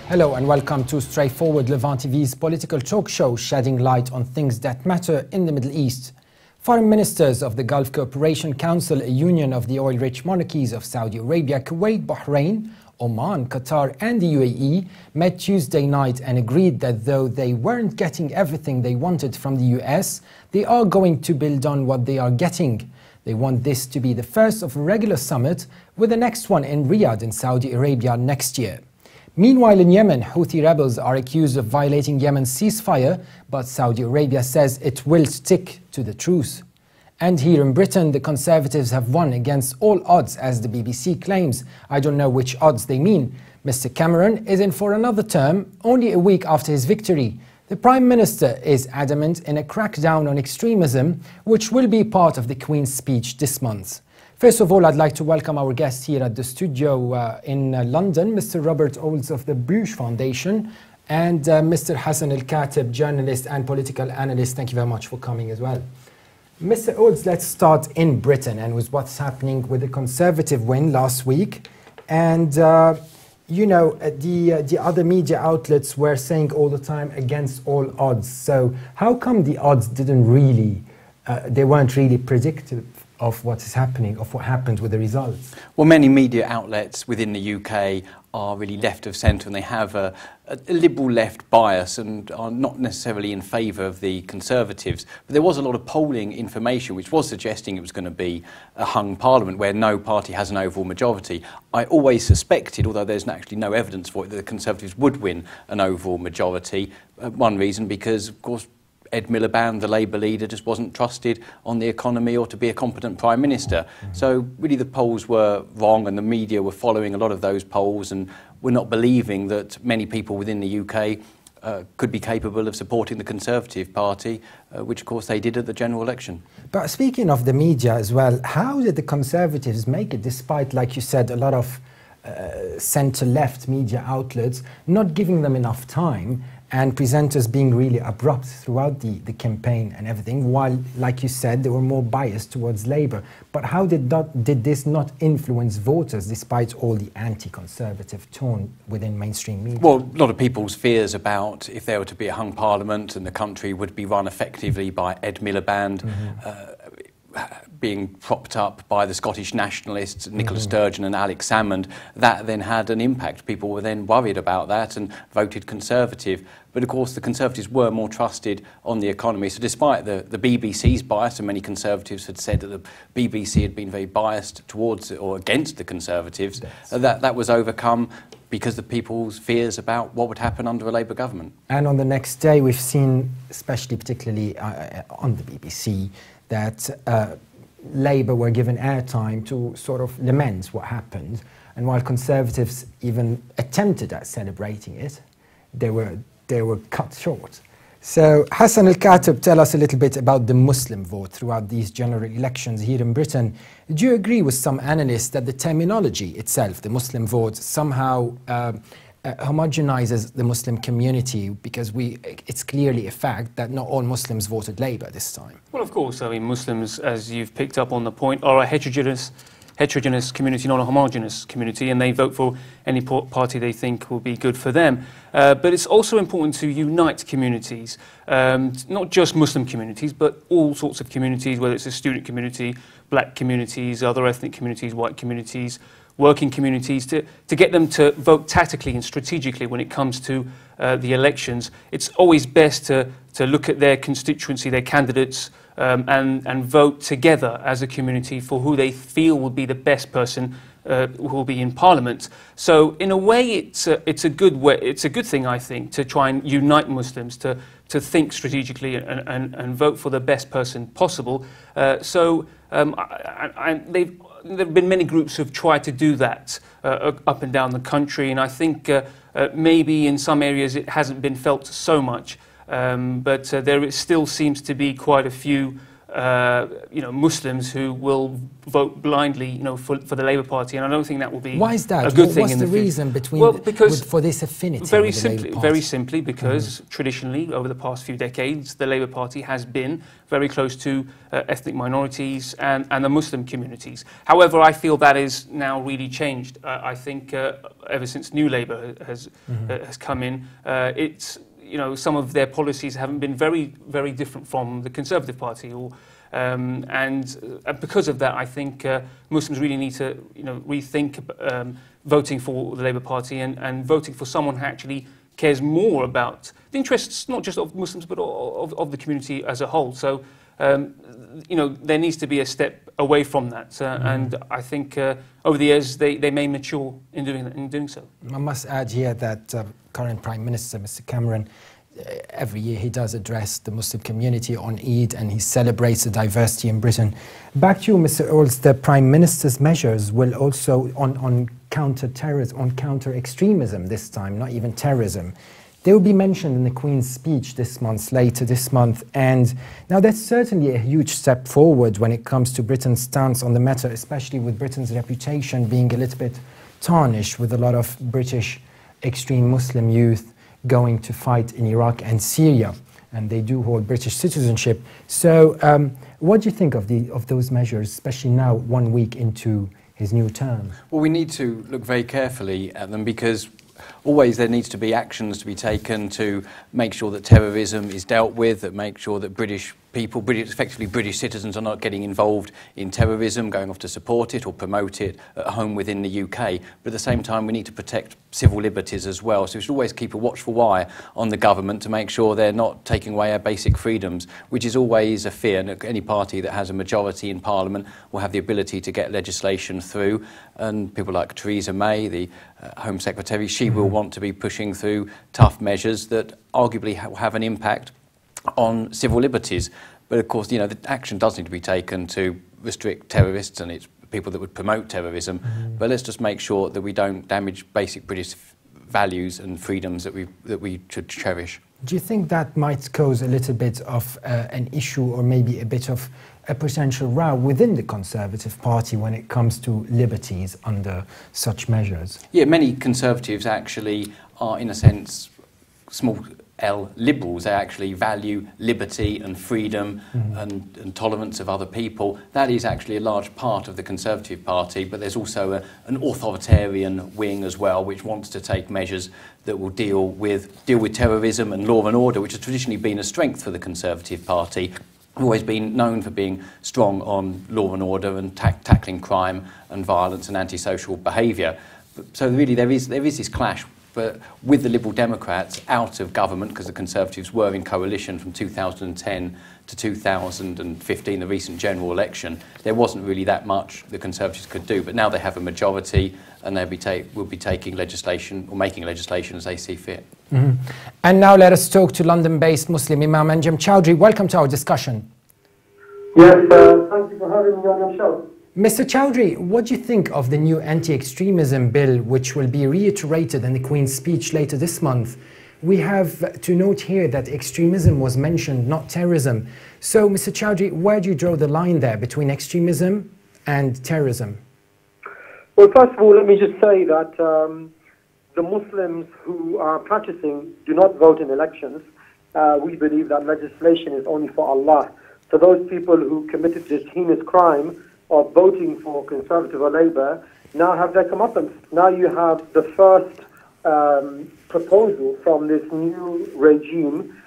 Hello and welcome to Straightforward, Levant TV's political talk show shedding light on things that matter in the Middle East. Foreign ministers of the Gulf Cooperation Council, a union of the oil-rich monarchies of Saudi Arabia, Kuwait, Bahrain, Oman, Qatar and the UAE met Tuesday night and agreed that though they weren't getting everything they wanted from the US, they are going to build on what they are getting. They want this to be the first of a regular summit, with the next one in Riyadh in Saudi Arabia next year. Meanwhile, in Yemen, Houthi rebels are accused of violating Yemen's ceasefire, but Saudi Arabia says it will stick to the truce. And here in Britain, the Conservatives have won against all odds, as the BBC claims. I don't know which odds they mean. Mr. Cameron is in for another term, only a week after his victory. The Prime Minister is adamant in a crackdown on extremism, which will be part of the Queen's speech this month. First of all, I'd like to welcome our guest here at the studio in London, Mr. Robert Oulds of the Bruges Foundation, and Mr. Hasan Alkatib, journalist and political analyst. Thank you very much for coming as well. Mr. Oulds, let's start in Britain and with what's happening with the Conservative win last week. And, you know, the other media outlets were saying all the time against all odds. So how come the odds didn't really, they weren't really predictive of what is happening, of what happened with the results? Well, many media outlets within the UK are really left of centre, and they have a liberal left bias and are not necessarily in favour of the Conservatives. But there was a lot of polling information which was suggesting it was going to be a hung parliament where no party has an overall majority. I always suspected, although there's actually no evidence for it, that the Conservatives would win an overall majority. One reason because, of course, Ed Miliband, the Labour leader, just wasn't trusted on the economy or to be a competent Prime Minister. So really the polls were wrong, and the media were following a lot of those polls and were not believing that many people within the UK could be capable of supporting the Conservative Party, which of course they did at the general election. But speaking of the media as well, how did the Conservatives make it, despite, like you said, a lot of centre-left media outlets not giving them enough time and presenters being really abrupt throughout the campaign and everything, while, like you said, they were more biased towards Labour? But how did this not influence voters, despite all the anti-Conservative tone within mainstream media? Well, a lot of people's fears about if there were to be a hung parliament and the country would be run effectively by Ed Miliband, being propped up by the Scottish nationalists, Nicola Sturgeon and Alex Salmond, that then had an impact. People were then worried about that and voted Conservative. But of course the Conservatives were more trusted on the economy. So despite the BBC's bias, and many Conservatives had said that the BBC had been very biased towards or against the Conservatives, that was overcome because of people's fears about what would happen under a Labour government. And on the next day we've seen, especially particularly on the BBC, that Labour were given airtime to sort of lament what happened, and while Conservatives even attempted at celebrating it, they were cut short. So Hasan Alkatib, tell us a little bit about the Muslim vote throughout these general elections here in Britain. Do you agree with some analysts that the terminology itself, the Muslim vote, somehow homogenizes the Muslim community, because it's clearly a fact that not all Muslims voted Labour this time? Well, of course. I mean, Muslims, as you've picked up on the point, are a heterogeneous community, not a homogeneous community, and they vote for any party they think will be good for them. But it's also important to unite communities, not just Muslim communities, but all sorts of communities, whether it's a student community, black communities, other ethnic communities, white communities, working communities, to get them to vote tactically and strategically when it comes to the elections. It's always best to look at their constituency, their candidates, and vote together as a community for who they feel will be the best person who will be in Parliament. So in a way, it's a good thing, I think, to try and unite Muslims to think strategically and vote for the best person possible. There have been many groups who have tried to do that up and down the country, and I think maybe in some areas it hasn't been felt so much, but there still seems to be quite a few Muslims who will vote blindly, for the Labour Party, and I don't think that will be Why is that? a good thing. What's in the reason for this affinity? Very simply, because traditionally, over the past few decades, the Labour Party has been very close to ethnic minorities and the Muslim communities. However, I feel that is now really changed. I think ever since New Labour has come in, it's some of their policies haven't been very, very different from the Conservative Party, and because of that, I think Muslims really need to, rethink voting for the Labour Party and voting for someone who actually cares more about the interests not just of Muslims but of the community as a whole. So, there needs to be a step away from that, and I think over the years they may mature in doing so. I must add here that current Prime Minister, Mr. Cameron, every year he does address the Muslim community on Eid, and he celebrates the diversity in Britain. Back to you, Mr. Oulds. The Prime Minister's measures will also on counter-terrorism, on counter-extremism this time, not even terrorism. They will be mentioned in the Queen's speech later this month, and now that's certainly a huge step forward when it comes to Britain's stance on the matter, especially with Britain's reputation being a little bit tarnished with a lot of British extreme Muslim youth going to fight in Iraq and Syria, and they do hold British citizenship. So what do you think of those measures, especially now 1 week into his new term? Well, we need to look very carefully at them, because always there needs to be actions to be taken to make sure that terrorism is dealt with, that make sure that British people, effectively British citizens, are not getting involved in terrorism, going off to support it or promote it at home within the UK. But at the same time, we need to protect civil liberties as well. So we should always keep a watchful eye on the government to make sure they're not taking away our basic freedoms, which is always a fear. And any party that has a majority in Parliament will have the ability to get legislation through. And people like Theresa May, the Home Secretary, she will want to be pushing through tough measures that arguably will have an impact on civil liberties. But of course, the action does need to be taken to restrict terrorists and it's people that would promote terrorism. But let's just make sure that we don't damage basic British values and freedoms that we should cherish. Do you think that might cause a little bit of an issue, or maybe a bit of a potential row within the Conservative Party when it comes to liberties under such measures? Yeah, many Conservatives actually are, in a sense, small L liberals. They actually value liberty and freedom and tolerance of other people. That is actually a large part of the Conservative Party, but there's also an authoritarian wing as well, which wants to take measures that will deal with terrorism and law and order, which has traditionally been a strength for the Conservative Party. Always been known for being strong on law and order and tackling crime and violence and antisocial behaviour. So really there is this clash. But with the Liberal Democrats out of government, because the Conservatives were in coalition from 2010 to 2015, the recent general election, there wasn't really that much the Conservatives could do. But now they have a majority, and will be taking legislation or making legislation as they see fit. And now let us talk to London-based Muslim Imam Anjem Choudary. Welcome to our discussion. Yes, thank you for having me on your show. Mr. Choudary, what do you think of the new anti-extremism bill, which will be reiterated in the Queen's speech later this month? We have to note here that extremism was mentioned, not terrorism. So, Mr. Choudary, where do you draw the line there between extremism and terrorism? Well, first of all, let me just say that the Muslims who are practicing do not vote in elections. We believe that legislation is only for Allah. So those people who committed this heinous crime of voting for Conservative or Labour now have their comeuppance. Now you have the first proposal from this new regime,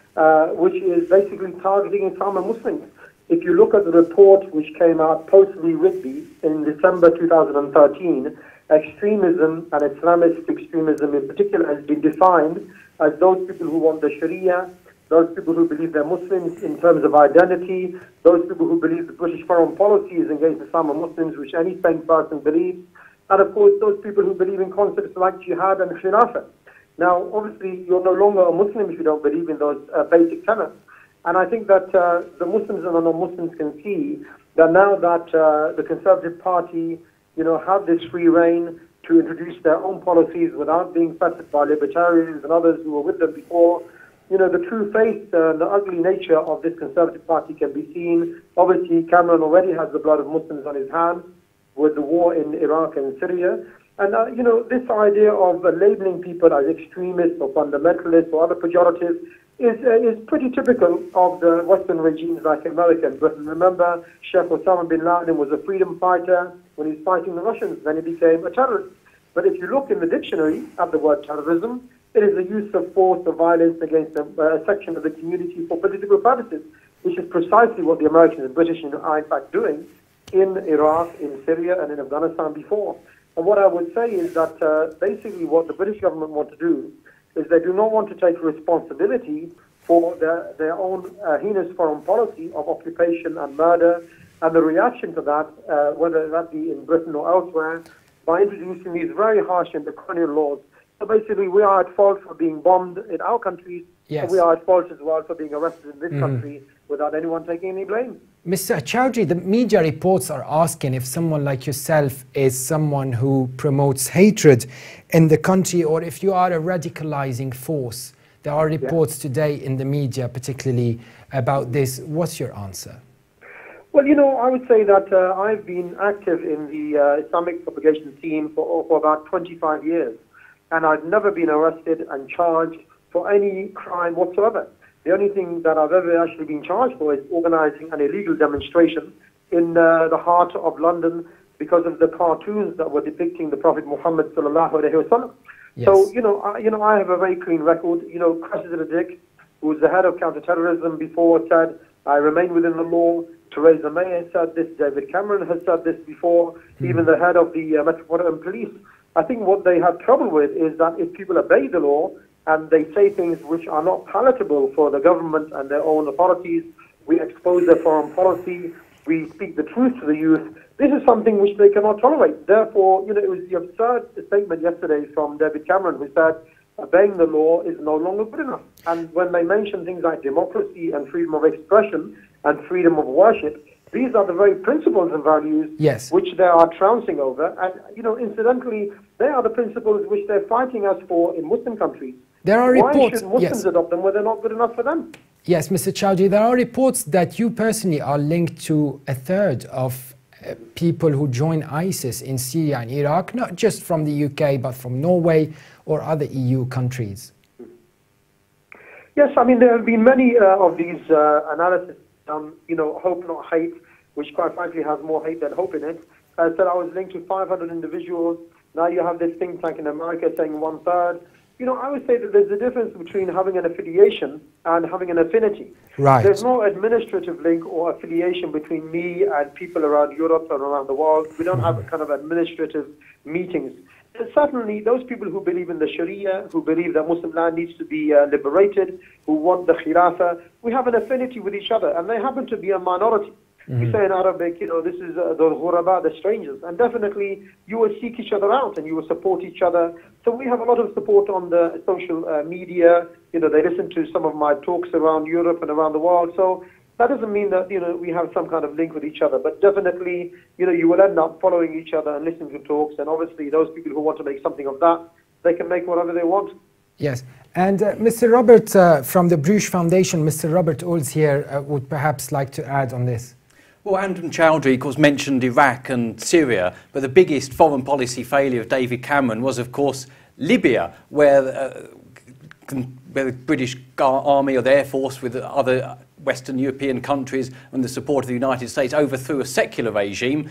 which is basically targeting Islam and Muslims. If you look at the report which came out post-Lee Rigby in December 2013, extremism and Islamist extremism in particular has been defined as those people who want the Sharia, those people who believe they're Muslims in terms of identity, those people who believe the British foreign policy is against Islam and Muslims, which any sane person believes, and of course those people who believe in concepts like jihad and khilafah. Now, obviously, you're no longer a Muslim if you don't believe in those basic tenets. And I think that the Muslims and the non-Muslims can see that now that the Conservative Party, have this free reign to introduce their own policies without being fettered by libertarians and others who were with them before, the true face, the ugly nature of this Conservative Party can be seen. Obviously, Cameron already has the blood of Muslims on his hands with the war in Iraq and Syria. And, this idea of labeling people as extremists or fundamentalists or other pejoratives is pretty typical of the Western regimes like America and Britain. Remember, Sheikh Osama bin Laden was a freedom fighter when he was fighting the Russians. Then he became a terrorist. But if you look in the dictionary at the word terrorism, it is the use of force or violence against a section of the community for political purposes, which is precisely what the Americans and British are in fact doing in Iraq, in Syria, and in Afghanistan before. And what I would say is that basically what the British government want to do is they do not want to take responsibility for their own heinous foreign policy of occupation and murder, and the reaction to that, whether that be in Britain or elsewhere, by introducing these very harsh and draconian laws. So basically, we are at fault for being bombed in our countries, yes, and we are at fault as well for being arrested in this country without anyone taking any blame. Mr. Choudary, the media reports are asking if someone like yourself is someone who promotes hatred in the country, or if you are a radicalizing force. There are reports today in the media, particularly about this. What's your answer? Well, I would say that I've been active in the Islamic propagation scene for about 25 years, and I've never been arrested and charged for any crime whatsoever. The only thing that I've ever actually been charged for is organizing an illegal demonstration in the heart of London because of the cartoons that were depicting the Prophet Muhammad sallallahu alaihi wasallam. Yes. So, I have a very clean record. Cressida Dick, who was the head of counter-terrorism before, said, I remain within the law. Theresa May has said this. David Cameron has said this before. Even the head of the Metropolitan Police. I think what they have trouble with is that if people obey the law and they say things which are not palatable for the government and their own authorities, we expose their foreign policy, we speak the truth to the youth, this is something which they cannot tolerate. Therefore, it was the absurd statement yesterday from David Cameron who said obeying the law is no longer good enough. And when they mention things like democracy and freedom of expression and freedom of worship, these are the very principles and values which they are trouncing over. And, incidentally, they are the principles which they're fighting us for in Muslim countries. There are reports. Why should Muslims adopt them when they're not good enough for them? Yes, Mr. Choudary, there are reports that you personally are linked to a third of people who join ISIS in Syria and Iraq, not just from the UK, but from Norway or other EU countries. Yes, there have been many of these analysis, hope not hate, which quite frankly has more hate than hope in it. Said I was linked to 500 individuals. Now you have this think tank in America saying 1/3. I would say that there's a difference between having an affiliation and having an affinity. Right. There's no administrative link or affiliation between me and people around Europe and around the world. We don't have a kind of administrative meetings. And certainly those people who believe in the Sharia, who believe that Muslim land needs to be liberated, who want the Khilafah, we have an affinity with each other, and they happen to be a minority. We say in Arabic, this is the ghuraba, the strangers. And definitely you will seek each other out and you will support each other. So we have a lot of support on the social media. They listen to some of my talks around Europe and around the world. So that doesn't mean that, we have some kind of link with each other. But definitely, you will end up following each other and listening to talks. And obviously those people who want to make something of that, they can make whatever they want. Yes. And Mr. Robert from the Bruges Foundation, Mr. Robert Oulds here would perhaps like to add on this. Well, Anjem Choudary, of course, mentioned Iraq and Syria, but the biggest foreign policy failure of David Cameron was, of course, Libya, where the British Army or the Air Force with other Western European countries and the support of the United States overthrew a secular regime,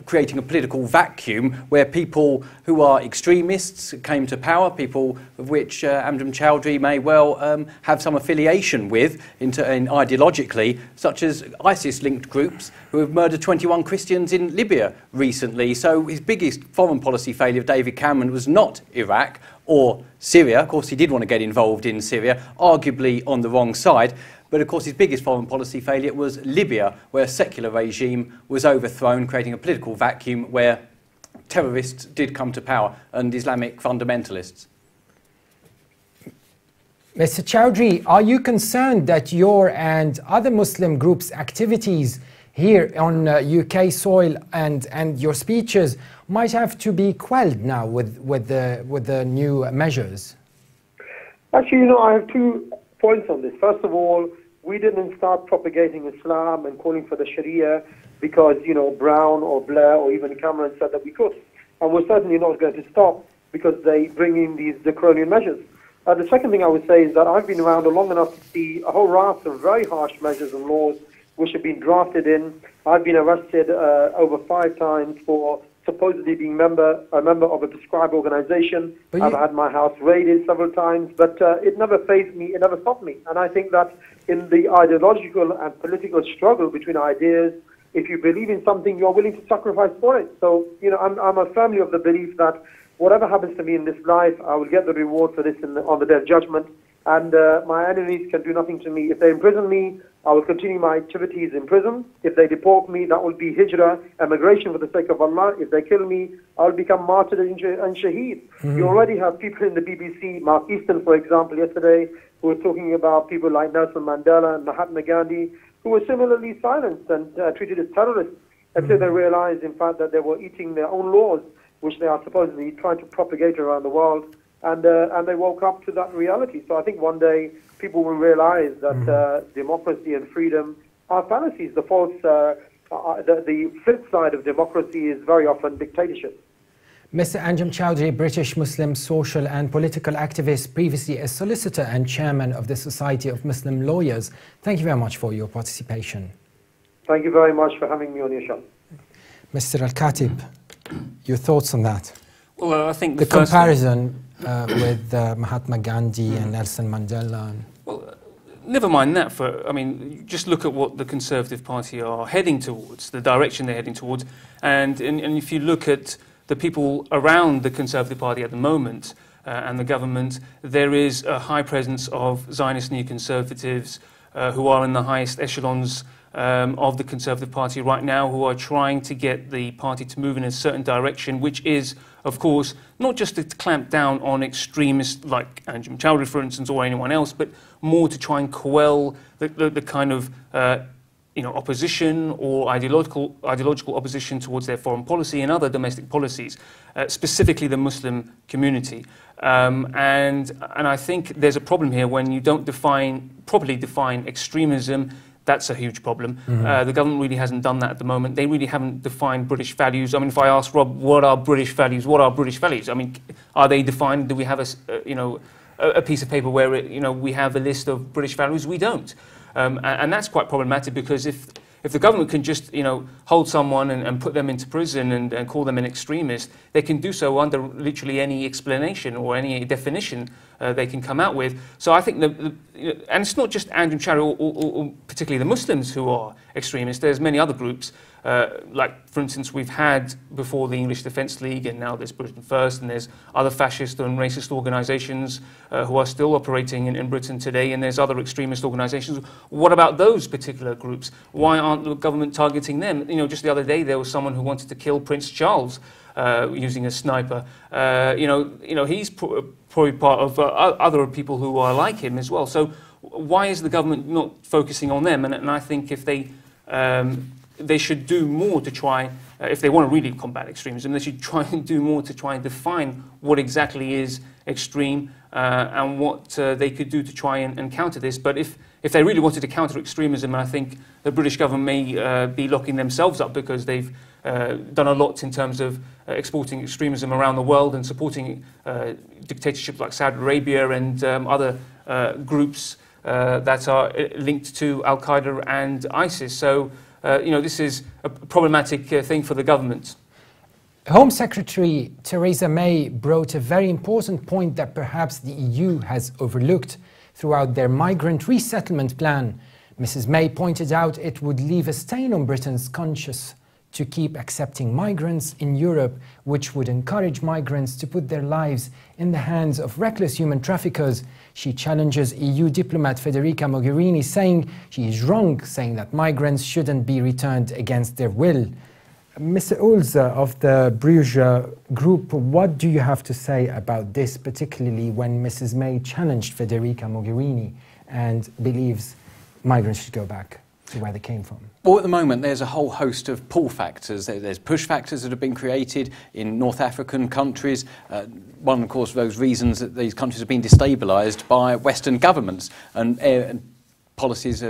creating a political vacuum where people who are extremists came to power, people of which Anjem Choudary may well have some affiliation with ideologically, such as ISIS-linked groups who have murdered 21 Christians in Libya recently. So his biggest foreign policy failure of David Cameron was not Iraq or Syria. Of course, he did want to get involved in Syria, arguably on the wrong side. But of course his biggest foreign policy failure was Libya, where a secular regime was overthrown, creating a political vacuum where terrorists did come to power and Islamic fundamentalists. Mr. Choudary, are you concerned that your and other Muslim groups' activities here on UK soil and your speeches might have to be quelled now with the new measures? Actually, I have two points on this. First of all, we didn't start propagating Islam and calling for the Sharia because, you know, Brown or Blair or even Cameron said that we could. And we're certainly not going to stop because they bring in these draconian measures. The second thing I would say is that I've been around long enough to see a whole raft of very harsh measures and laws which have been drafted in. I've been arrested over 5 times for supposedly being a member of a prescribed organization. I've had my house raided several times, but it never fazed me, it never stopped me. And I think that in the ideological and political struggle between ideas, if you believe in something, you're willing to sacrifice for it. So, you know, I'm a firmly of the belief that whatever happens to me in this life, I will get the reward for this on the day of judgment. And my enemies can do nothing to me. If they imprison me, I will continue my activities in prison. If they deport me, that will be hijrah, emigration for the sake of Allah. If they kill me, I will become martyr and shaheed. You already have people in the BBC, Mark Easton, for example, yesterday, who were talking about people like Nelson Mandela and Mahatma Gandhi, who were similarly silenced and treated as terrorists until they realized, in fact, that they were eating their own laws, which they are supposedly trying to propagate around the world. And they woke up to that reality. So I think one day people will realize that democracy and freedom are fallacies. The flip side of democracy is very often dictatorship. Mr. Anjem Choudary, British Muslim social and political activist, previously a solicitor and chairman of the Society of Muslim Lawyers. Thank you very much for your participation. Thank you very much for having me on your show. Mr. Alkatib, your thoughts on that? Well, I think the comparison with Mahatma Gandhi and Nelson Mandela. Well, never mind that. I mean, just look at what the Conservative Party are heading towards, the direction they're heading towards, and if you look at the people around the Conservative Party at the moment and the government, there is a high presence of Zionist neoconservatives who are in the highest echelons of the Conservative Party right now, who are trying to get the party to move in a certain direction, which is, of course, not just to clamp down on extremists like Anjem Choudary, for instance, or anyone else, but more to try and quell the kind of opposition or ideological opposition towards their foreign policy and other domestic policies, specifically the Muslim community. And I think there's a problem here when you don't properly define extremism. That's a huge problem. The government really hasn't done that at the moment. They really haven't defined British values. I mean, if I ask Rob, what are British values? What are British values? I mean, are they defined? Do we have a piece of paper where we have a list of British values? We don't. And that's quite problematic, because if the government can just hold someone and put them into prison and call them an extremist, they can do so under literally any explanation or any definition they can come out with. So I think and it's not just Anjem Choudary or particularly the Muslims who are extremists. There's many other groups. Like, for instance, we've had before the English Defence League, and now there's Britain First, and there's other fascist and racist organisations who are still operating in Britain today, and there's other extremist organisations. What about those particular groups? Why aren't the government targeting them? Just the other day there was someone who wanted to kill Prince Charles using a sniper. He's probably part of other people who are like him as well. So why is the government not focusing on them? And I think if they should do more to try, if they want to really combat extremism, they should try and do more to try and define what exactly is extreme and what they could do to try and counter this. But if they really wanted to counter extremism, I think the British government may be locking themselves up, because they've done a lot in terms of exporting extremism around the world and supporting dictatorships like Saudi Arabia and other groups that are linked to Al-Qaeda and ISIS. So this is a problematic thing for the government. Home Secretary Theresa May brought a very important point that perhaps the EU has overlooked throughout their migrant resettlement plan. Mrs. May pointed out it would leave a stain on Britain's conscience to keep accepting migrants in Europe, which would encourage migrants to put their lives in the hands of reckless human traffickers. She challenges EU diplomat Federica Mogherini, saying she is wrong, saying that migrants shouldn't be returned against their will. Mr. Oulds of the Bruges group, what do you have to say about this, particularly when Mrs. May challenged Federica Mogherini and believes migrants should go back? to where they came from? Well, at the moment, there's a whole host of pull factors. There's push factors that have been created in North African countries. One, of course, of those reasons that these countries have been destabilised by Western governments, and policies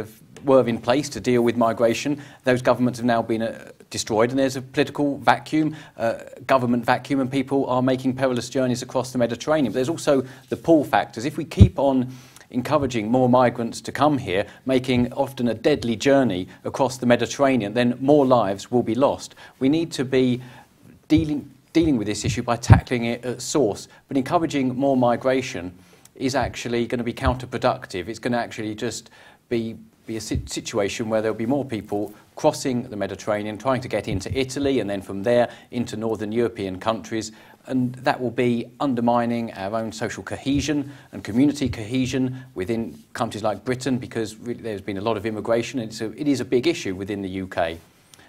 were in place to deal with migration. Those governments have now been destroyed, and there's a political vacuum, government vacuum, and people are making perilous journeys across the Mediterranean. But there's also the pull factors. If we keep on encouraging more migrants to come here, making often a deadly journey across the Mediterranean, then more lives will be lost. We need to be dealing with this issue by tackling it at source, but encouraging more migration is actually going to be counterproductive. It's going to actually just be a situation where there'll be more people crossing the Mediterranean, trying to get into Italy, and then from there into northern European countries, and that will be undermining our own social cohesion and community cohesion within countries like Britain, because really there's been a lot of immigration, and it is a big issue within the UK.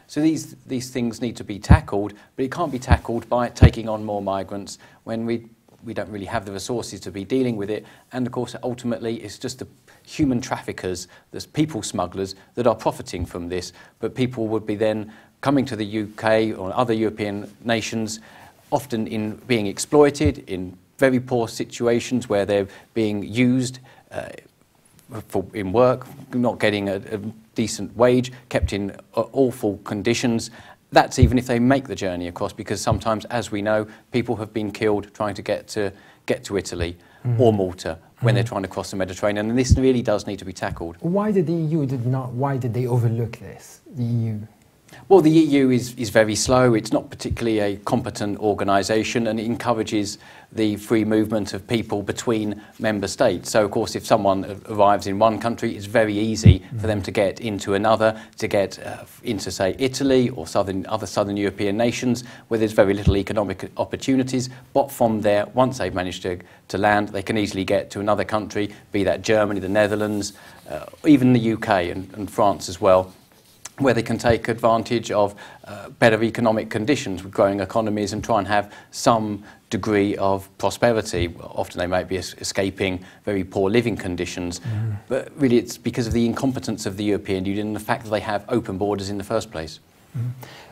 So these things need to be tackled, but it can't be tackled by taking on more migrants when we don't really have the resources to be dealing with it. And of course, ultimately, it's just the human traffickers, the people smugglers that are profiting from this. But people would be then coming to the UK or other European nations, often in being exploited in very poor situations where they're being used in work, not getting a decent wage, kept in awful conditions. That's even if they make the journey across, because sometimes, as we know, people have been killed trying to get to Italy or Malta when they're trying to cross the Mediterranean, and this really does need to be tackled. Why did the EU why did they overlook this, the EU? Well, the EU is very slow. It's not particularly a competent organisation, and it encourages the free movement of people between member states. So, of course, if someone arrives in one country, it's very easy for them to get into another, to get into, say, Italy or other southern European nations where there's very little economic opportunities. But from there, once they've managed to land, they can easily get to another country, be that Germany, the Netherlands, even the UK and France as well, where they can take advantage of better economic conditions with growing economies and try and have some degree of prosperity. Often they might be escaping very poor living conditions, but really it's because of the incompetence of the European Union and the fact that they have open borders in the first place.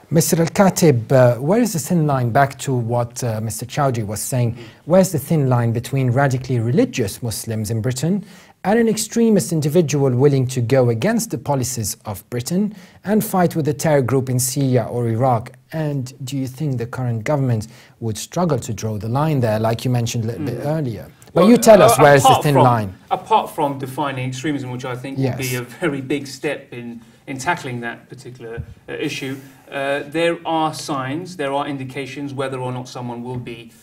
Mr. Alkatib, where is the thin line, back to what Mr. Choudary was saying, where's the thin line between radically religious Muslims in Britain and an extremist individual willing to go against the policies of Britain and fight with a terror group in Syria or Iraq? And do you think the current government would struggle to draw the line there, like you mentioned a little bit earlier? But you tell us, where is the thin line? Apart from defining extremism, which I think would be a very big step in tackling that particular issue, there are signs, there are indications whether or not someone will be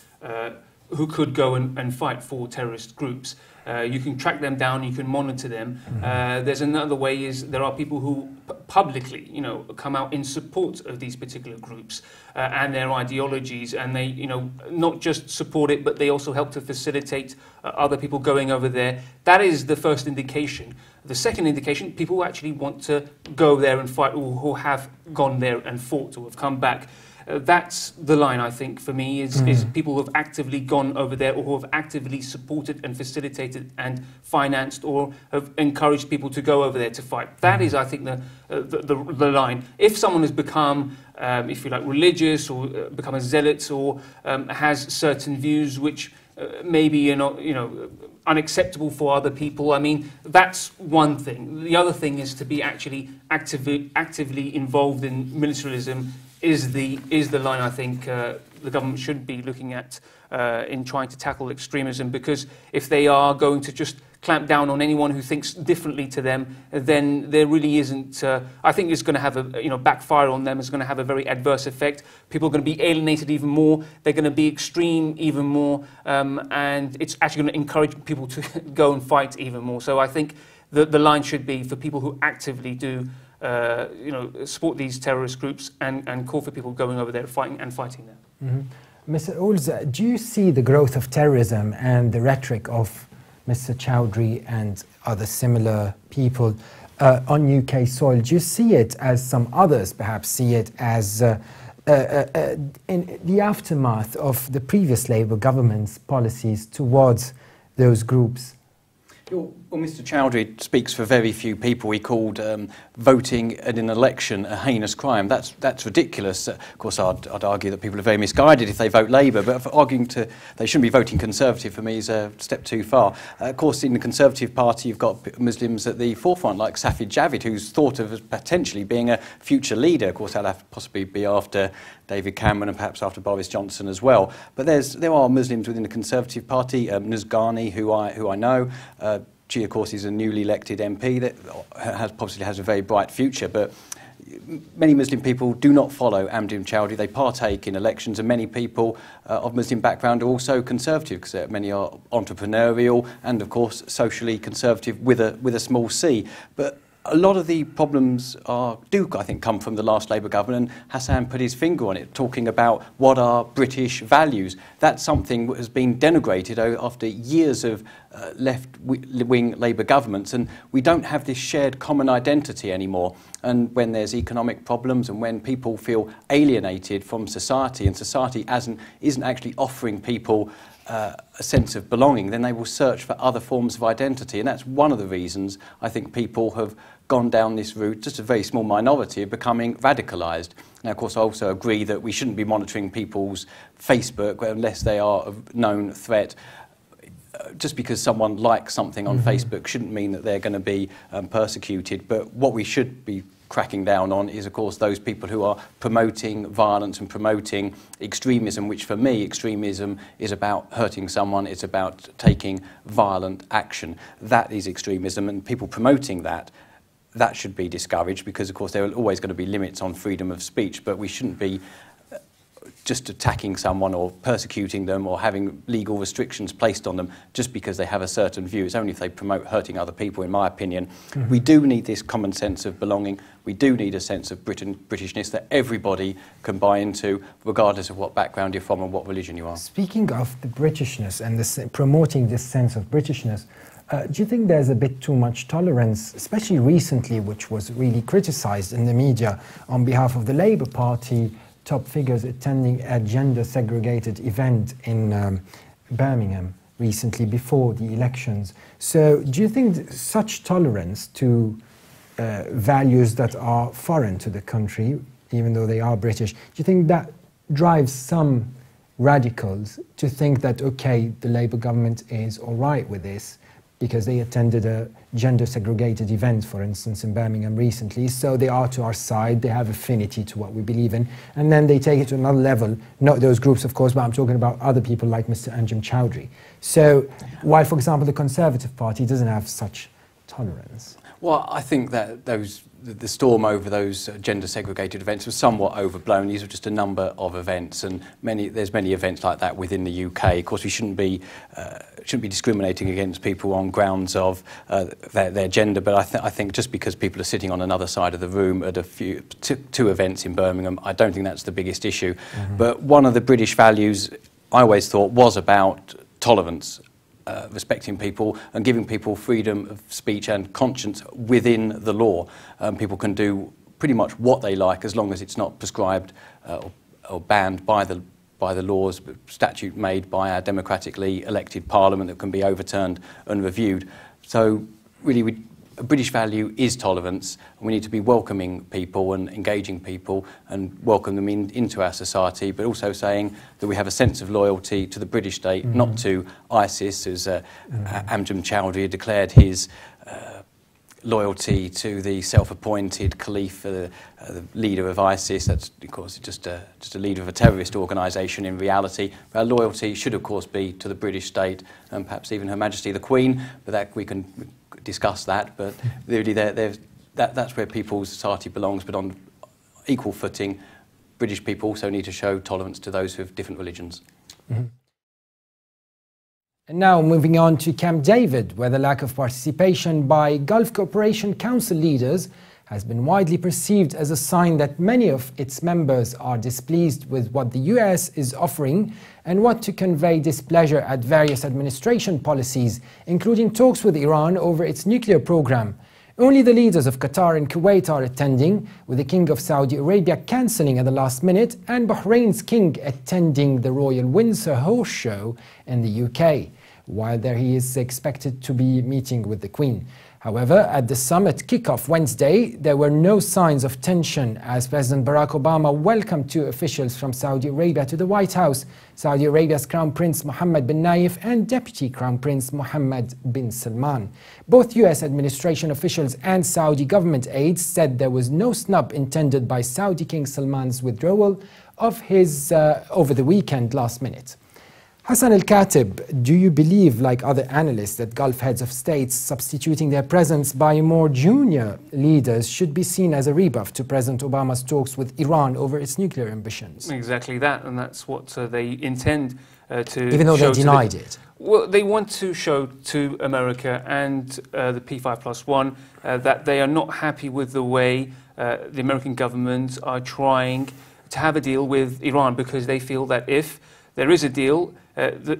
who could go and fight for terrorist groups. You can track them down, you can monitor them. There's another way, is there are people who publicly, come out in support of these particular groups and their ideologies, and they, not just support it, but they also help to facilitate other people going over there. That is the first indication. The second indication, people who actually want to go there and fight, or who have gone there and fought or have come back. That's the line, I think, for me, is people who have actively gone over there, or who have actively supported and facilitated and financed, or have encouraged people to go over there to fight. That is, I think, the line. If someone has become, if you like, religious, or become a zealot, or has certain views which maybe unacceptable for other people, I mean, that's one thing. The other thing is to be actually actively involved in militarism. Is the line I think the government should be looking at in trying to tackle extremism, because if they are going to just clamp down on anyone who thinks differently to them, then there really isn't. I think it's going to have a backfire on them. It's going to have a very adverse effect. People are going to be alienated even more. They're going to be extreme even more, and it's actually going to encourage people to go and fight even more. So I think the line should be for people who actively do. Support these terrorist groups and call for people going over there fighting there. Mr. Oulds, do you see the growth of terrorism and the rhetoric of Mr. Choudary and other similar people on UK soil? Do you see it as some others perhaps see it as in the aftermath of the previous Labour government's policies towards those groups? Well, Mr. Choudary speaks for very few people. He called voting at an election a heinous crime. That's ridiculous. Of course, I'd argue that people are very misguided if they vote Labour, but for arguing they shouldn't be voting Conservative for me is a step too far. Of course, in the Conservative Party, you've got Muslims at the forefront, like Safid Javid, who's thought of as potentially being a future leader. Of course, that'll have to possibly be after David Cameron and perhaps after Boris Johnson as well. But there are Muslims within the Conservative Party, Nuzgani, who I know. She, of course, is a newly elected MP that possibly has a very bright future, but many Muslim people do not follow Anjem Choudary. They partake in elections, and many people of Muslim background are also conservative, because many are entrepreneurial and, of course, socially conservative with a small c. But a lot of the problems do, I think, come from the last Labour government, and Hasan put his finger on it, talking about what are British values. That's something that has been denigrated after years of left-wing Labour governments, and we don't have this shared common identity anymore. And when there's economic problems and when people feel alienated from society, and society isn't actually offering people a sense of belonging, then they will search for other forms of identity. And that's one of the reasons I think people have gone down this route, just a very small minority, of becoming radicalised. Now, of course, I also agree that we shouldn't be monitoring people's Facebook unless they are a known threat. Just because someone likes something on Facebook shouldn't mean that they're going to be persecuted. But what we should be cracking down on is, of course, those people who are promoting violence and promoting extremism, which for me, extremism is about hurting someone, it's about taking violent action. That is extremism, and people promoting that should be discouraged, because, of course, there are always going to be limits on freedom of speech, but we shouldn't be just attacking someone or persecuting them or having legal restrictions placed on them just because they have a certain view. It's only if they promote hurting other people, in my opinion. We do need this common sense of belonging. We do need a sense of Britishness that everybody can buy into, regardless of what background you're from and what religion you are. Speaking of the Britishness and promoting this sense of Britishness, do you think there's a bit too much tolerance, especially recently, which was really criticised in the media on behalf of the Labour Party, top figures attending a gender-segregated event in Birmingham recently before the elections? So do you think such tolerance to values that are foreign to the country, even though they are British, do you think that drives some radicals to think that, okay, the Labour government is all right with this because they attended a gender-segregated event, for instance, in Birmingham recently, so they are to our side, they have affinity to what we believe in, and then they take it to another level, not those groups, of course, but I'm talking about other people like Mr. Anjem Choudary. So, while, for example, the Conservative Party doesn't have such tolerance. Well, I think that the storm over those gender-segregated events was somewhat overblown. These were just a number of events, and there's many events like that within the UK. Of course, we shouldn't be discriminating against people on grounds of their gender, but I think just because people are sitting on another side of the room at two events in Birmingham, I don't think that's the biggest issue. But one of the British values I always thought was about tolerance. Respecting people and giving people freedom of speech and conscience within the law. People can do pretty much what they like as long as it's not prescribed or banned by the laws, statute made by our democratically elected parliament that can be overturned and reviewed. So really a British value is tolerance, and we need to be welcoming people and engaging people and welcome them into our society, but also saying that we have a sense of loyalty to the British state, not to ISIS, as Anjem Choudary declared his loyalty to the self-appointed caliph, the leader of ISIS. That's, of course, just a leader of a terrorist organisation in reality. Our loyalty should, of course, be to the British state and perhaps even Her Majesty the Queen, but that we can discuss that. But really, that's where people's society belongs. But on equal footing, British people also need to show tolerance to those who have different religions. And now moving on to Camp David, where the lack of participation by Gulf Cooperation Council leaders has been widely perceived as a sign that many of its members are displeased with what the US is offering and want to convey displeasure at various administration policies, including talks with Iran over its nuclear program. Only the leaders of Qatar and Kuwait are attending, with the King of Saudi Arabia cancelling at the last minute and Bahrain's King attending the Royal Windsor Horse Show in the UK. While there he is expected to be meeting with the Queen. However, at the summit kickoff Wednesday, there were no signs of tension as President Barack Obama welcomed two officials from Saudi Arabia to the White House, Saudi Arabia's Crown Prince Mohammed bin Nayef and Deputy Crown Prince Mohammed bin Salman. Both U.S. administration officials and Saudi government aides said there was no snub intended by Saudi King Salman's withdrawal of his over the weekend last minute. Hasan Alkatib, do you believe, like other analysts, that Gulf heads of states substituting their presence by more junior leaders should be seen as a rebuff to President Obama's talks with Iran over its nuclear ambitions? Exactly that, and that's what they intend to even though they denied it. Well, they want to show to America and the P5+1 that they are not happy with the way the American government are trying to have a deal with Iran, because they feel that if there is a deal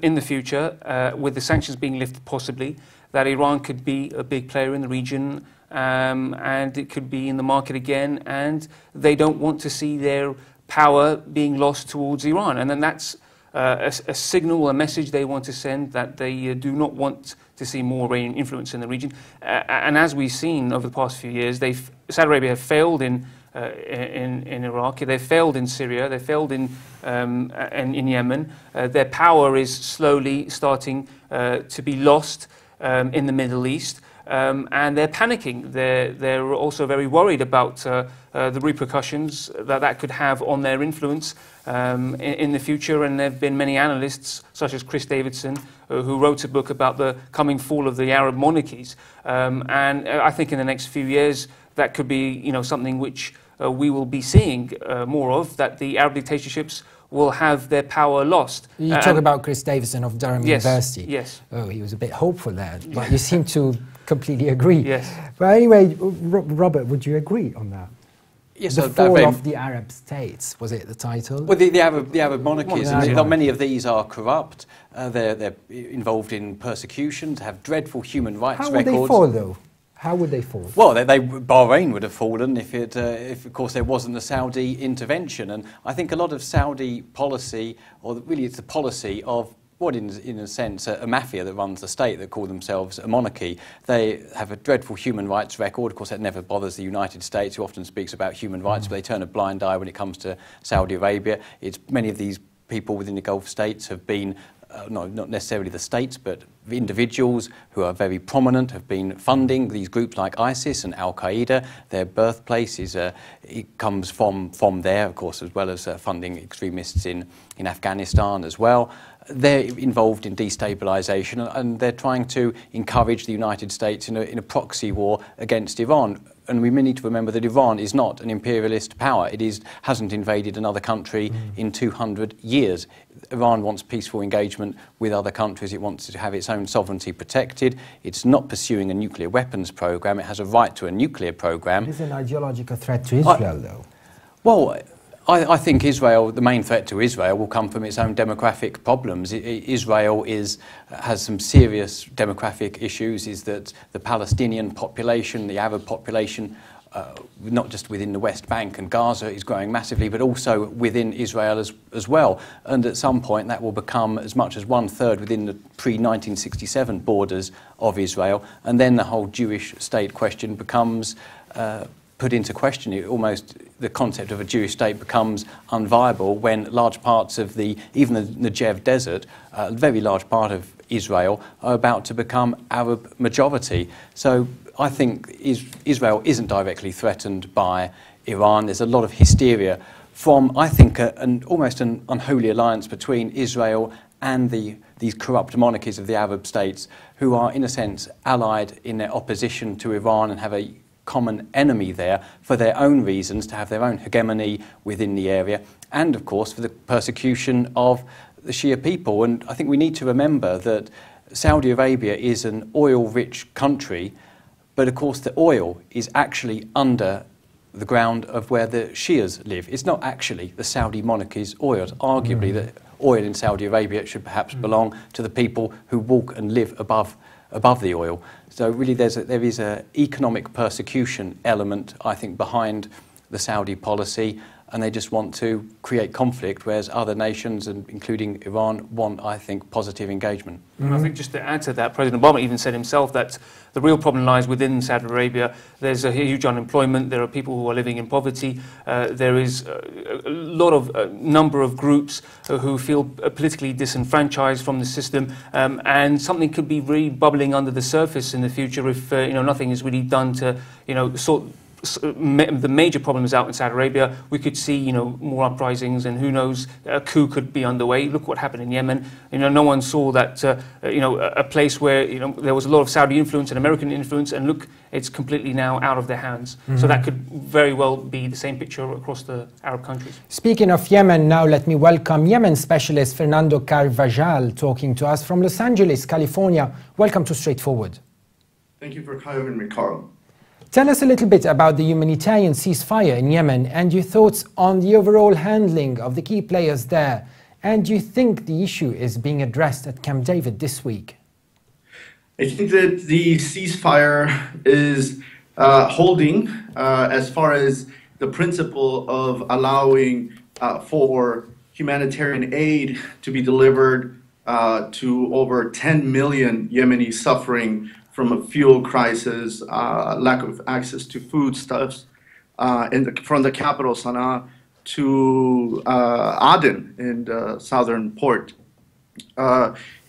in the future, with the sanctions being lifted possibly, that Iran could be a big player in the region, and it could be in the market again, and they don't want to see their power being lost towards Iran. And then that's a signal, a message they want to send, that they do not want to see more Iranian influence in the region. And as we've seen over the past few years, Saudi Arabia have failed in Iraq, they failed in Syria, they failed in Yemen. Their power is slowly starting to be lost in the Middle East, and they're panicking. They're also very worried about the repercussions that could have on their influence in the future. And there have been many analysts, such as Chris Davidson, who wrote a book about the coming fall of the Arab monarchies. And I think in the next few years, that could be, something which we will be seeing more of, that the Arab dictatorships will have their power lost. You talk about Chris Davison of Durham University. Yes. Oh, he was a bit hopeful there, but you seem to completely agree. Yes. But anyway, Robert, would you agree on that? Yes, the fall of the Arab states, was it the title? Well, the Arab monarchies, Yeah. many of these are corrupt. They're involved in persecutions, have dreadful human rights records. records. How would they fall, though? How would they fall? Well, Bahrain would have fallen if, of course, there wasn't a Saudi intervention. And I think a lot of Saudi policy, or really it's the policy of what, in a sense, a mafia that runs the state that call themselves a monarchy. They have a dreadful human rights record. Of course, that never bothers the United States, who often speaks about human rights, but they turn a blind eye when it comes to Saudi Arabia. Many of these people within the Gulf states have been not necessarily the states, but individuals who are very prominent have been funding these groups like ISIS and Al-Qaeda. Their birthplace it comes from there, of course, as well as funding extremists in Afghanistan as well. They're involved in destabilisation, and they're trying to encourage the United States in a proxy war against Iran. And we need to remember that Iran is not an imperialist power. It hasn't invaded another country in 200 years. Iran wants peaceful engagement with other countries. It wants to have its own sovereignty protected. It's not pursuing a nuclear weapons program. It has a right to a nuclear program. It is an ideological threat to Israel, though. Well, I think the main threat to Israel will come from its own demographic problems. Israel has some serious demographic issues, is that the Palestinian population, the Arab population, not just within the West Bank and Gaza is growing massively, but also within Israel as well. And at some point that will become as much as 1/3 within the pre-1967 borders of Israel. And then the whole Jewish state question becomes put into question. Almost the concept of a Jewish state becomes unviable when large parts of even the Negev desert, a very large part of Israel, are about to become Arab majority. So I think Israel isn't directly threatened by Iran. There's a lot of hysteria from, I think, almost an unholy alliance between Israel and these corrupt monarchies of the Arab states, who are, in a sense, allied in their opposition to Iran and have a common enemy there for their own reasons, to have their own hegemony within the area, and of course for the persecution of the Shia people. And I think we need to remember that Saudi Arabia is an oil-rich country, but of course the oil is actually under the ground of where the Shias live. It's not actually the Saudi monarchy's oil. Arguably, the oil in Saudi Arabia should perhaps belong to the people who walk and live above the oil. So really there is an economic persecution element, I think, behind the Saudi policy. and they just want to create conflict, whereas other nations, and including Iran, want, I think, positive engagement. I think just to add to that, President Obama even said himself that the real problem lies within Saudi Arabia. There's a huge unemployment. There are people who are living in poverty. There is a lot of number of groups who feel politically disenfranchised from the system, and something could be really bubbling under the surface in the future if nothing is really done to sort the major problems out in Saudi Arabia. We could see more uprisings, and who knows, a coup could be underway. Look what happened in Yemen. No one saw that a place where there was a lot of Saudi influence and American influence, and look, it's completely now out of their hands. So that could very well be the same picture across the Arab countries. Speaking of Yemen, now let me welcome Yemen specialist Fernando Carvajal, talking to us from Los Angeles, California. Welcome to Straightforward. Thank you for having me, Carl. Tell us a little bit about the humanitarian ceasefire in Yemen and your thoughts on the overall handling of the key players there. And do you think the issue is being addressed at Camp David this week? I think that the ceasefire is holding as far as the principle of allowing for humanitarian aid to be delivered to over 10 million Yemenis suffering from a fuel crisis, lack of access to foodstuffs, from the capital Sana'a to Aden in the southern port.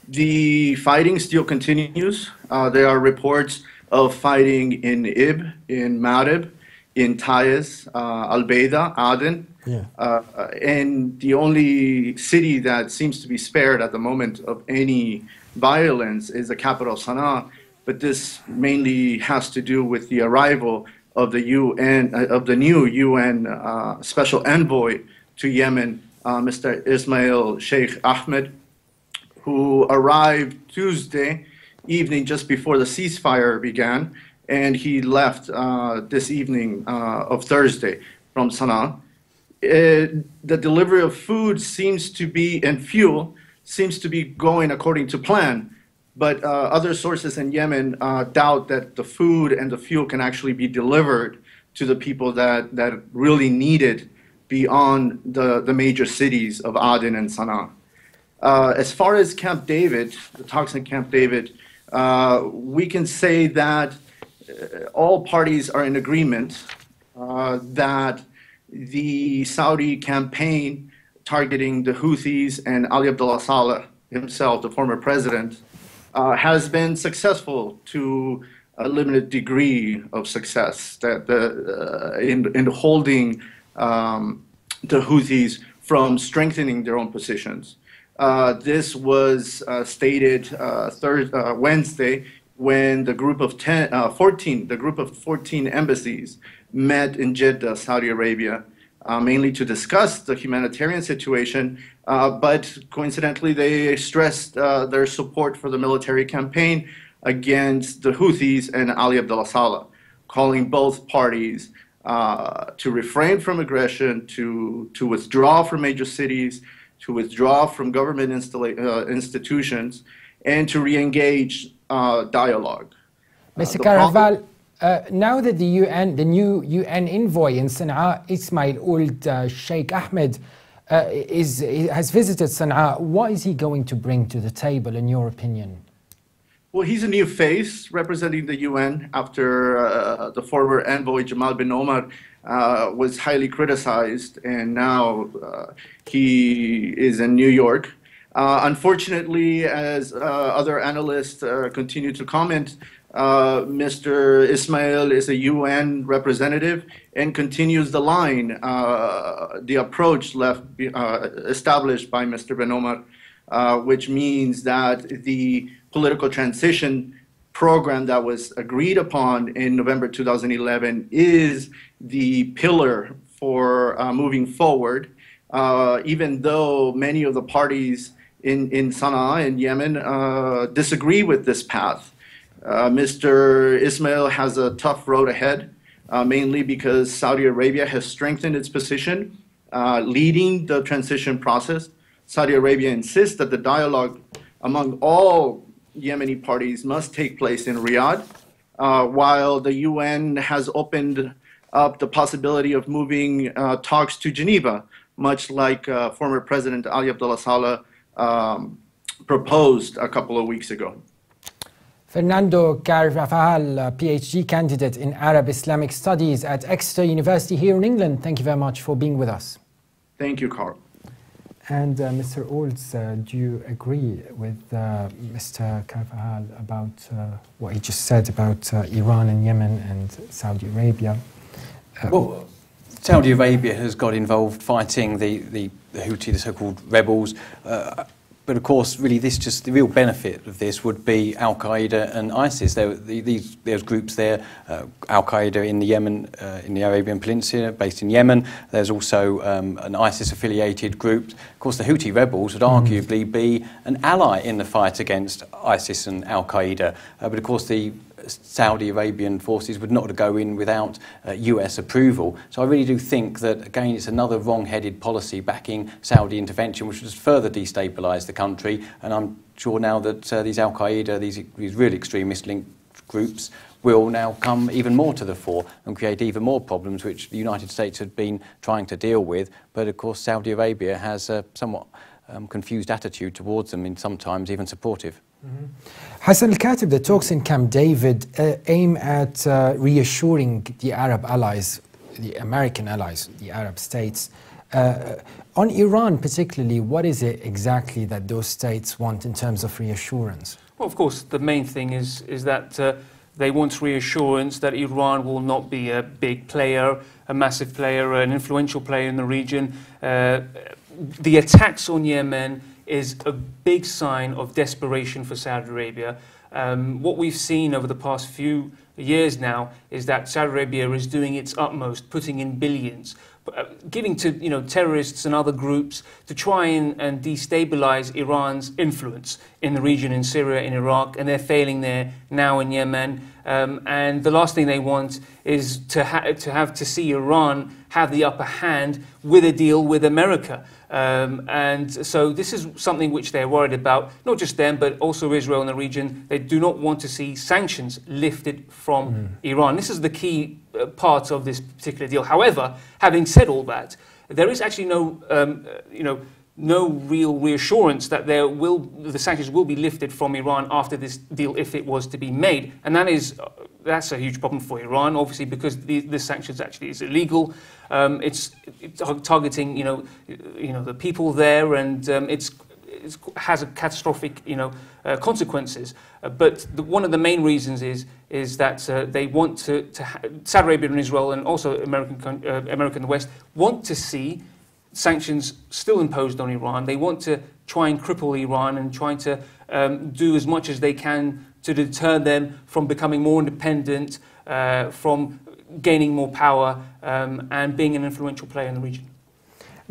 The fighting still continues. There are reports of fighting in Ib, in Marib, in Taiz, Al-Baida, Aden. Yeah. And the only city that seems to be spared at the moment of any violence is the capital Sana'a. But this mainly has to do with the arrival of the new UN special envoy to Yemen, Mr. Ismail Sheikh Ahmed, who arrived Tuesday evening just before the ceasefire began, and he left this evening of Thursday from Sana'a. The delivery of food and fuel seems to be going according to plan. But other sources in Yemen doubt that the food and the fuel can actually be delivered to the people that really need it beyond the major cities of Aden and Sana'a. As far as Camp David, the talks in Camp David, we can say that all parties are in agreement that the Saudi campaign targeting the Houthis and Ali Abdullah Saleh himself, the former president, has been successful to a limited degree of success in holding the Houthis from strengthening their own positions. This was stated Wednesday when the group of 14 embassies met in Jeddah, Saudi Arabia, mainly to discuss the humanitarian situation, but coincidentally they stressed their support for the military campaign against the Houthis and Ali Abdullah Saleh, calling both parties to refrain from aggression, to withdraw from major cities, to withdraw from government institutions, and to re-engage dialogue. Mr. Carvajal, now that the new UN envoy in Sana'a, Ismail Ould Sheikh Ahmed, has visited Sana'a, what is he going to bring to the table, in your opinion? Well, he's a new face representing the UN after the former envoy Jamal bin Omar was highly criticized, and now he is in New York. Unfortunately, as other analysts continue to comment, Mr. Ismail is a UN representative and continues the line, the approach established by Mr. bin Omar, which means that the political transition program that was agreed upon in November 2011 is the pillar for moving forward, even though many of the parties in Sana'a and Yemen disagree with this path. Mr. Ismail has a tough road ahead, mainly because Saudi Arabia has strengthened its position, leading the transition process. Saudi Arabia insists that the dialogue among all Yemeni parties must take place in Riyadh, while the UN has opened up the possibility of moving talks to Geneva, much like former President Ali Abdullah Saleh proposed a couple of weeks ago. Fernando Carvajal, PhD candidate in Arab Islamic Studies at Exeter University here in England. Thank you very much for being with us. Thank you, Carl. And Mr. Oulds, do you agree with Mr. Carvajal about what he just said about Iran and Yemen and Saudi Arabia? Well, Saudi Arabia has got involved fighting the Houthi, the so-called rebels. But of course, really, the real benefit of this would be Al Qaeda and ISIS. There's groups there, Al Qaeda in the Yemen, in the Arabian Peninsula, based in Yemen. There's also an ISIS-affiliated group. Of course, the Houthi rebels would arguably be an ally in the fight against ISIS and Al Qaeda. But of course, the Saudi Arabian forces would not go in without US approval. So I really do think that, again, it's another wrong-headed policy backing Saudi intervention, which would just further destabilise the country. And I'm sure now that these Al Qaeda, these real extremist linked groups, will now come even more to the fore and create even more problems, which the United States had been trying to deal with. But of course, Saudi Arabia has a somewhat confused attitude towards them, and sometimes even supportive. Hasan Alkatib, the talks in Camp David aim at reassuring the Arab allies, the American allies, the Arab states. On Iran particularly, what is it exactly that those states want in terms of reassurance? Well, of course, the main thing is that they want reassurance that Iran will not be a big player, a massive player, an influential player in the region. The attacks on Yemen is a big sign of desperation for Saudi Arabia. What we've seen over the past few years now is that Saudi Arabia is doing its utmost, putting in billions, giving to terrorists and other groups to try and destabilize Iran's influence in the region, in Syria, in Iraq, and they're failing there now in Yemen. And the last thing they want is to see Iran have the upper hand with a deal with America. And so this is something which they're worried about, not just them, but also Israel in the region. They do not want to see sanctions lifted from Iran. This is the key part of this particular deal. However, having said all that, there is actually no real reassurance that the sanctions will be lifted from Iran after this deal, if it was to be made. And that's a huge problem for Iran, obviously, because the sanctions actually is illegal. It's targeting the people there, and it has a catastrophic consequences. But one of the main reasons is that they want to Saudi Arabia and Israel, and also America and the West, want to see sanctions still imposed on Iran. They want to try and cripple Iran and trying to do as much as they can to deter them from becoming more independent, from gaining more power, and being an influential player in the region.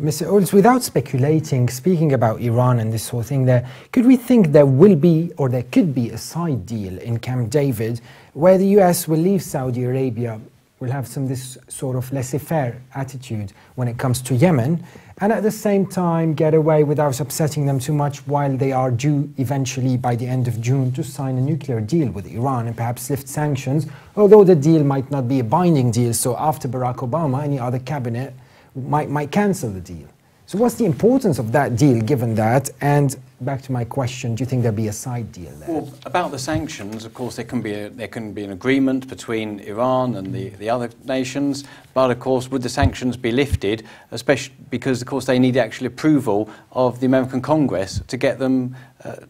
Mr. Oulds, without speculating, speaking about Iran and this whole thing there, could we think there will be, or there could be, a side deal in Camp David where the US will leave Saudi Arabia, will have this sort of laissez-faire attitude when it comes to Yemen, and at the same time get away without upsetting them too much while they are due eventually by the end of June to sign a nuclear deal with Iran and perhaps lift sanctions, although the deal might not be a binding deal, so after Barack Obama, any other cabinet might cancel the deal. So what's the importance of that deal given that? And back to my question, do you think there'll be a side deal there? Well, about the sanctions, of course, there can be an agreement between Iran and the other nations, but of course, would the sanctions be lifted, especially because, of course, they need the actual approval of the American Congress to get them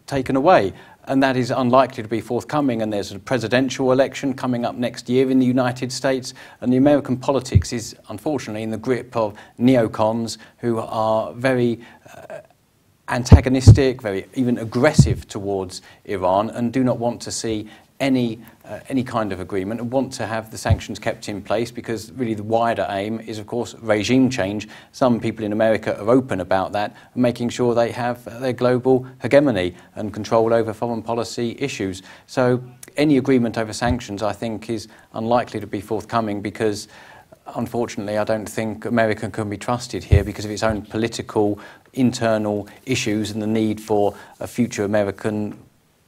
taken away. And that is unlikely to be forthcoming, and there's a presidential election coming up next year in the United States, and the American politics is unfortunately in the grip of neocons who are very antagonistic, very even aggressive towards Iran, and do not want to see any kind of agreement, and want to have the sanctions kept in place, because really the wider aim is, of course, regime change. Some people in America are open about that, making sure they have their global hegemony and control over foreign policy issues. So any agreement over sanctions, I think, is unlikely to be forthcoming, because unfortunately I don't think America can be trusted here because of its own political internal issues and the need for a future American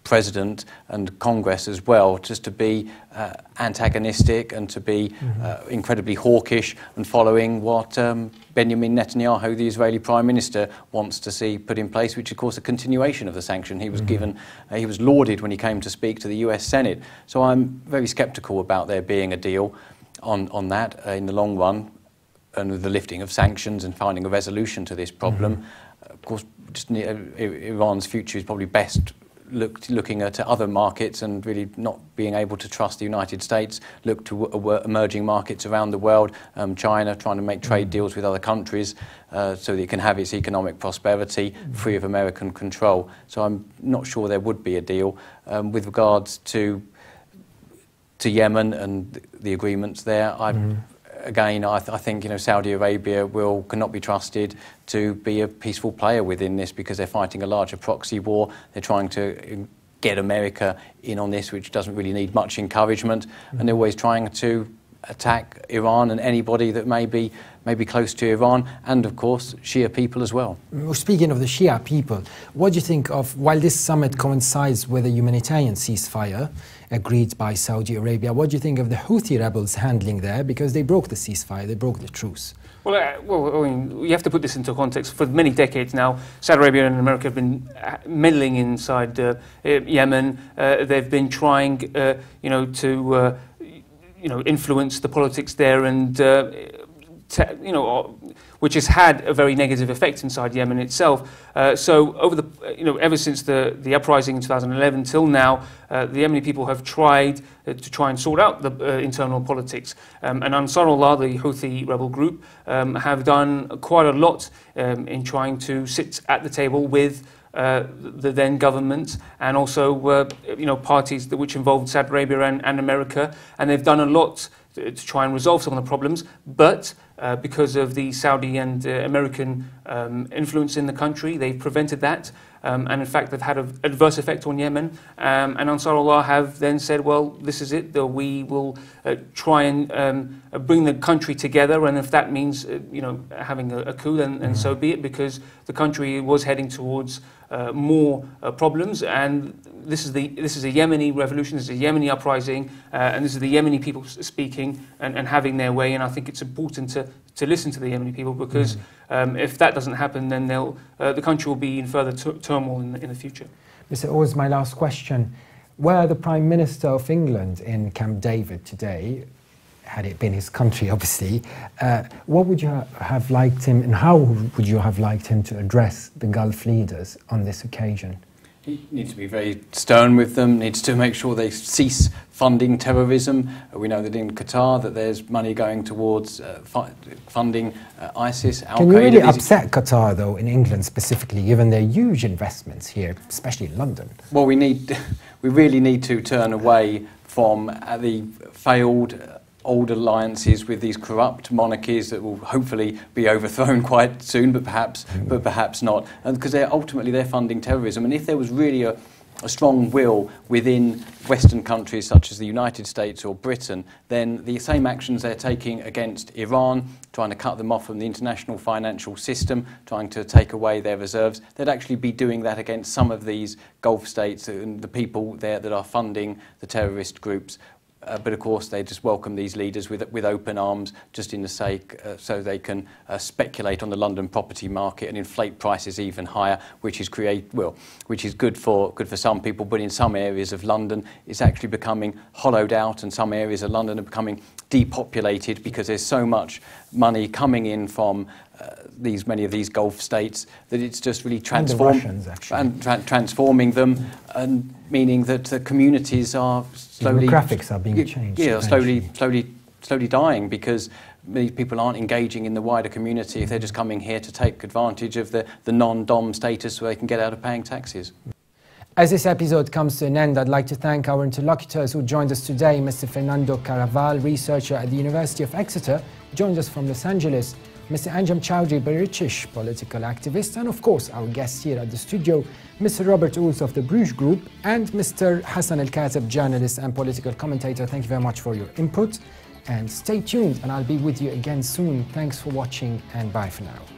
President and Congress as well, just to be antagonistic and to be incredibly hawkish and following what Benjamin Netanyahu, the Israeli Prime Minister, wants to see put in place, which of course a continuation of the sanction. He was given, he was lauded when he came to speak to the US Senate. So I'm very sceptical about there being a deal on that in the long run, and with the lifting of sanctions and finding a resolution to this problem. Of course, just Iran's future is probably best looking at other markets and really not being able to trust the United States, look to emerging markets around the world, China trying to make trade deals with other countries so that it can have its economic prosperity free of American control. So I'm not sure there would be a deal. With regards to Yemen and the agreements there, again, I think Saudi Arabia cannot be trusted to be a peaceful player within this, because they're fighting a larger proxy war. They're trying to get America in on this, which doesn't really need much encouragement, and they're always trying to attack Iran and anybody that may be close to Iran, and of course Shia people as well. Speaking of the Shia people, what do you think of, while this summit coincides with a humanitarian ceasefire agreed by Saudi Arabia, what do you think of the Houthi rebels handling there? Because they broke the ceasefire, they broke the truce. Well, I mean, you have to put this into context. For many decades now, Saudi Arabia and America have been meddling inside Yemen. They've been trying, to influence the politics there, and which has had a very negative effect inside Yemen itself. So over ever since the uprising in 2011 till now, the Yemeni people have tried to sort out the internal politics. And Ansarullah, the Houthi rebel group, have done quite a lot in trying to sit at the table with the then government, and also parties which involved Saudi Arabia and America, and they've done a lot to try and resolve some of the problems, but because of the Saudi and American influence in the country, they've prevented that, and in fact they've had an adverse effect on Yemen, and Ansarullah have then said, well, this is it, that we will try and bring the country together, and if that means having a coup, then so be it, because the country was heading towards more problems, and this is a Yemeni revolution, this is a Yemeni uprising, and this is the Yemeni people speaking and having their way, and I think it's important to listen to the Yemeni people, because if that doesn't happen, then the country will be in further turmoil in the future. Mr. Oulds, my last question. Were the Prime Minister of England in Camp David today, had it been his country obviously, what would you have liked him, and how would you have liked him to address the Gulf leaders on this occasion? He needs to be very stern with them, needs to make sure they cease funding terrorism. We know that in Qatar that there's money going towards funding ISIS, Al-Qaeda. Can you really upset Qatar, though, in England specifically, given their huge investments here, especially in London? Well, we really need to turn away from the failed old alliances with these corrupt monarchies that will hopefully be overthrown quite soon, but perhaps not, and because ultimately they're funding terrorism. And if there was really a strong will within Western countries such as the United States or Britain, then the same actions they're taking against Iran, trying to cut them off from the international financial system, trying to take away their reserves, they'd actually be doing that against some of these Gulf states and the people there that are funding the terrorist groups. But of course they just welcome these leaders with open arms, just in the sake so they can speculate on the London property market and inflate prices even higher, which is good for some people, but in some areas of London it's actually becoming hollowed out, and some areas of London are becoming depopulated because there's so much money coming in from many of these Gulf states that it's just really transforming them, and meaning that the communities are slowly, demographics are being changed. Yeah, slowly dying, because these people aren't engaging in the wider community if they're just coming here to take advantage of the non-dom status so they can get out of paying taxes. As this episode comes to an end, I'd like to thank our interlocutors who joined us today. Mr. Fernando Carvajal, researcher at the University of Exeter, joined us from Los Angeles. Mr. Anjem Choudary, British political activist, and of course our guest here at the studio, Mr. Robert Oulds of the Bruges Group, and Mr. Hasan Alkatib, journalist and political commentator. Thank you very much for your input, and stay tuned, and I'll be with you again soon. Thanks for watching, and bye for now.